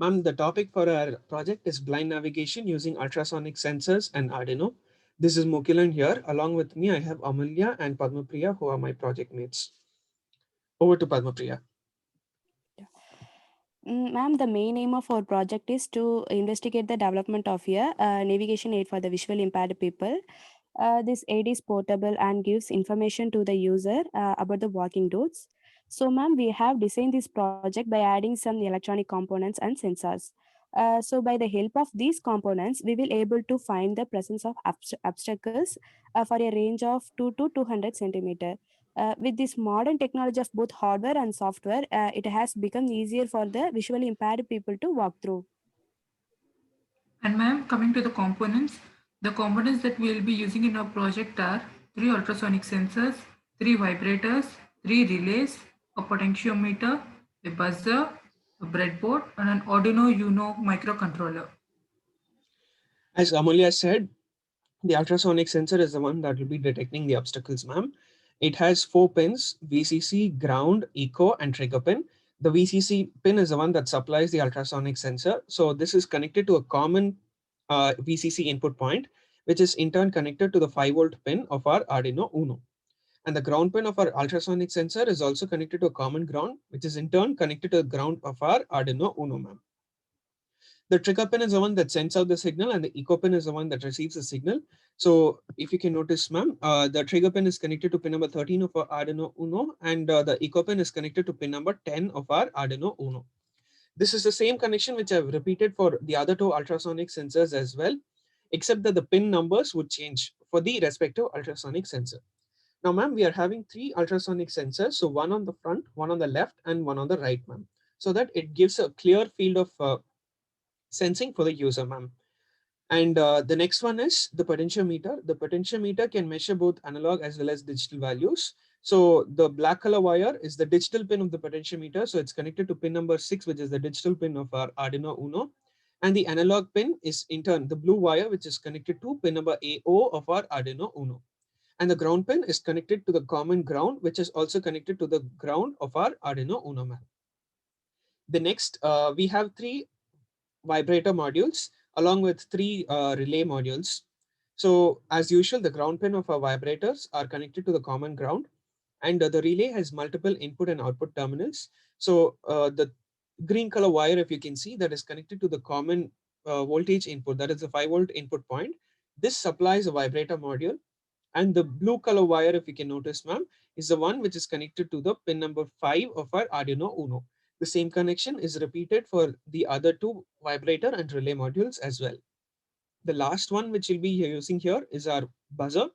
Ma'am, the topic for our project is blind navigation using ultrasonic sensors and Arduino. This is Mukilan here. Along with me, I have Amulya and Padmapriya, who are my project mates. Over to Padmapriya. Ma'am, the main aim of our project is to investigate the development of a navigation aid for the visually impaired people. This aid is portable and gives information to the user about the walking routes. So, ma'am, we have designed this project by adding some electronic components and sensors. So, by the help of these components, we will able to find the presence of obstacles for a range of 2 to 200 centimeter. With this modern technology of both hardware and software, it has become easier for the visually impaired people to walk through. And ma'am, coming to the components that we will be using in our project are 3 ultrasonic sensors, 3 vibrators, 3 relays, a potentiometer, a buzzer, a breadboard, and an Arduino Uno microcontroller. As Amulya said, the ultrasonic sensor is the one that will be detecting the obstacles, ma'am. It has 4 pins: VCC, ground, eco, and trigger pin. The VCC pin is the one that supplies the ultrasonic sensor. So this is connected to a common VCC input point, which is in turn connected to the 5-volt pin of our Arduino Uno. And the ground pin of our ultrasonic sensor is also connected to a common ground, which is in turn connected to the ground of our Arduino Uno, ma'am. The trigger pin is the one that sends out the signal, and the eco pin is the one that receives the signal. So if you can notice, ma'am, the trigger pin is connected to pin number 13 of our Arduino Uno, and the eco pin is connected to pin number 10 of our Arduino Uno. This is the same connection which I've repeated for the other 2 ultrasonic sensors as well, except that the pin numbers would change for the respective ultrasonic sensor. Now, ma'am, we are having 3 ultrasonic sensors, so one on the front, one on the left, and one on the right, ma'am, so that it gives a clear field of sensing for the user, ma'am. And the next one is the potentiometer. The potentiometer can measure both analog as well as digital values. So the black color wire is the digital pin of the potentiometer. So it's connected to pin number 6, which is the digital pin of our Arduino Uno. And the analog pin is in turn the blue wire, which is connected to pin number AO of our Arduino Uno. And the ground pin is connected to the common ground, which is also connected to the ground of our Arduino Uno, ma'am. The next, we have 3 vibrator modules along with 3 relay modules. So as usual, the ground pin of our vibrators are connected to the common ground, and the relay has multiple input and output terminals. So the green color wire, if you can see, that is connected to the common voltage input, that is the 5-volt input point. This supplies a vibrator module. And the blue color wire, if you can notice, ma'am, is the one which is connected to the pin number 5 of our Arduino Uno. The same connection is repeated for the other 2 vibrator and relay modules as well. The last one which we'll be using here is our buzzer.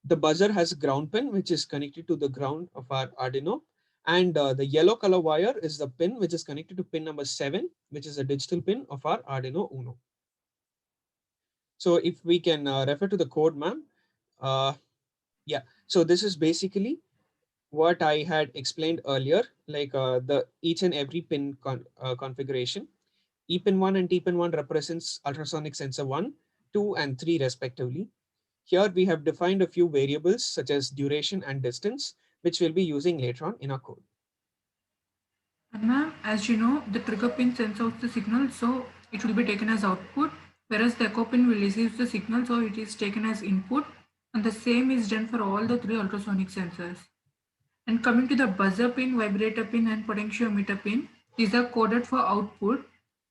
The buzzer has a ground pin which is connected to the ground of our Arduino. And the yellow color wire is the pin which is connected to pin number 7, which is a digital pin of our Arduino Uno. So if we can refer to the code, ma'am. Yeah, so this is basically what I had explained earlier, like the each and every pin configuration. ePin 1 and tPin 1 represents ultrasonic sensor 1, 2, and 3 respectively. Here we have defined a few variables such as duration and distance, which we'll be using later on in our code. And ma'am, as you know, the trigger pin sends out the signal, so it will be taken as output, whereas the echo pin will receive the signal, so it is taken as input. And the same is done for all the 3 ultrasonic sensors. And coming to the buzzer pin, vibrator pin, and potentiometer pin, these are coded for output.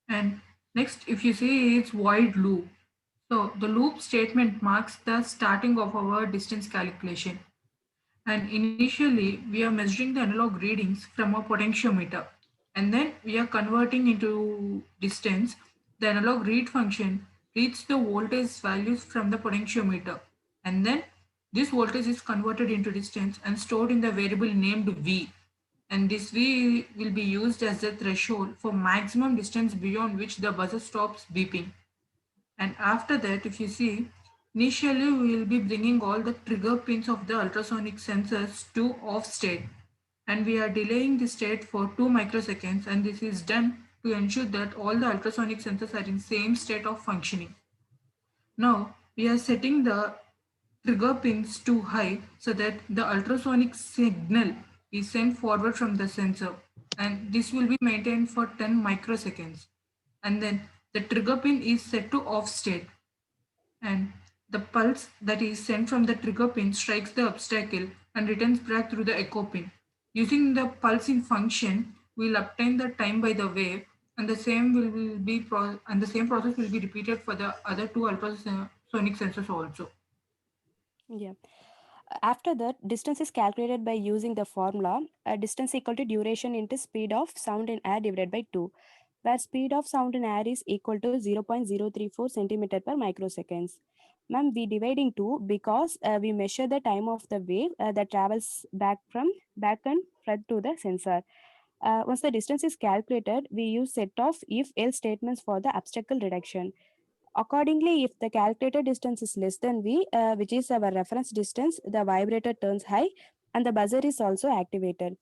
And next, if you see, it's void loop. So the loop statement marks the starting of our distance calculation. And initially, we are measuring the analog readings from a potentiometer. And then we are converting into distance. The analog read function reads the voltage values from the potentiometer. And then this voltage is converted into distance and stored in the variable named V. And this V will be used as the threshold for maximum distance beyond which the buzzer stops beeping. And after that, if you see, initially we will be bringing all the trigger pins of the ultrasonic sensors to off state. And we are delaying the state for 2 microseconds, and this is done to ensure that all the ultrasonic sensors are in same state of functioning. Now we are setting the trigger pins too high so that the ultrasonic signal is sent forward from the sensor, and this will be maintained for 10 microseconds. And then the trigger pin is set to off state, and the pulse that is sent from the trigger pin strikes the obstacle and returns back through the echo pin. Using the pulsing function, we'll obtain the time by the wave, and the same and the same process will be repeated for the other two ultrasonic sensors also. Yeah. After that, distance is calculated by using the formula distance equal to duration into speed of sound in air divided by 2, where speed of sound in air is equal to 0.034 centimeter per microseconds. Ma'am, we dividing 2 because we measure the time of the wave that travels back and front to the sensor. Once the distance is calculated, we use set of if-else statements for the obstacle reduction. Accordingly, if the calculated distance is less than V, which is our reference distance, the vibrator turns high and the buzzer is also activated.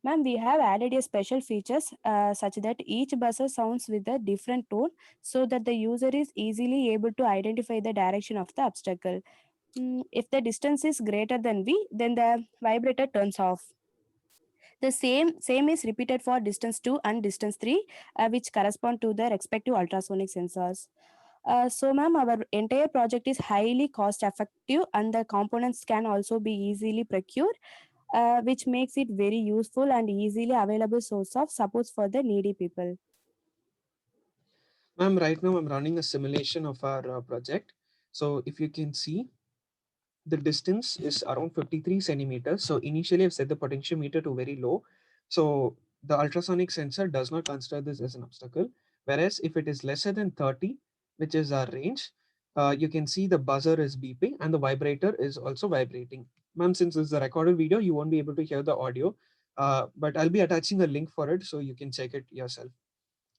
Ma'am, we have added a special features such that each buzzer sounds with a different tone so that the user is easily able to identify the direction of the obstacle. If the distance is greater than V, then the vibrator turns off. The same is repeated for distance 2 and distance 3, which correspond to the respective ultrasonic sensors. So, ma'am, our entire project is highly cost effective and the components can also be easily procured, which makes it very useful and easily available source of support for the needy people. Ma'am, right now I'm running a simulation of our project. So if you can see, the distance is around 53 centimeters. So initially I've set the potentiometer to very low. So the ultrasonic sensor does not consider this as an obstacle. Whereas if it is lesser than 30, which is our range, you can see the buzzer is beeping and the vibrator is also vibrating. Ma'am, since this is a recorded video, you won't be able to hear the audio, but I'll be attaching a link for it so you can check it yourself.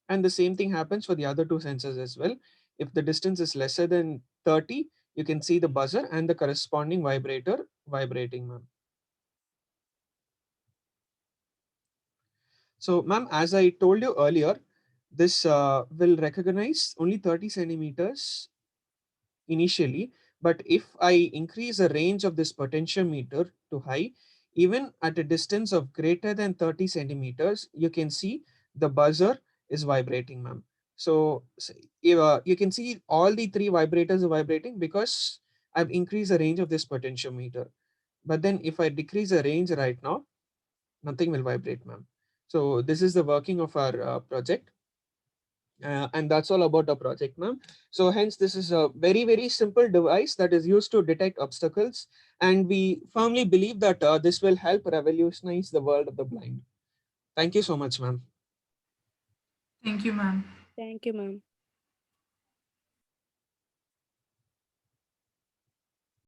And the same thing happens for the other two sensors as well. If the distance is lesser than 30, you can see the buzzer and the corresponding vibrator vibrating, ma'am. So, ma'am, as I told you earlier, this will recognize only 30 centimeters initially, but if I increase the range of this potentiometer to high, even at a distance of greater than 30 centimeters, you can see the buzzer is vibrating, ma'am. So you can see all the three vibrators are vibrating because I've increased the range of this potentiometer. But then if I decrease the range right now, nothing will vibrate, ma'am. So this is the working of our project. And that's all about the project, ma'am. So hence this is a very, very simple device that is used to detect obstacles. And we firmly believe that this will help revolutionize the world of the blind. Thank you so much, ma'am. Thank you, ma'am. Thank you, ma'am.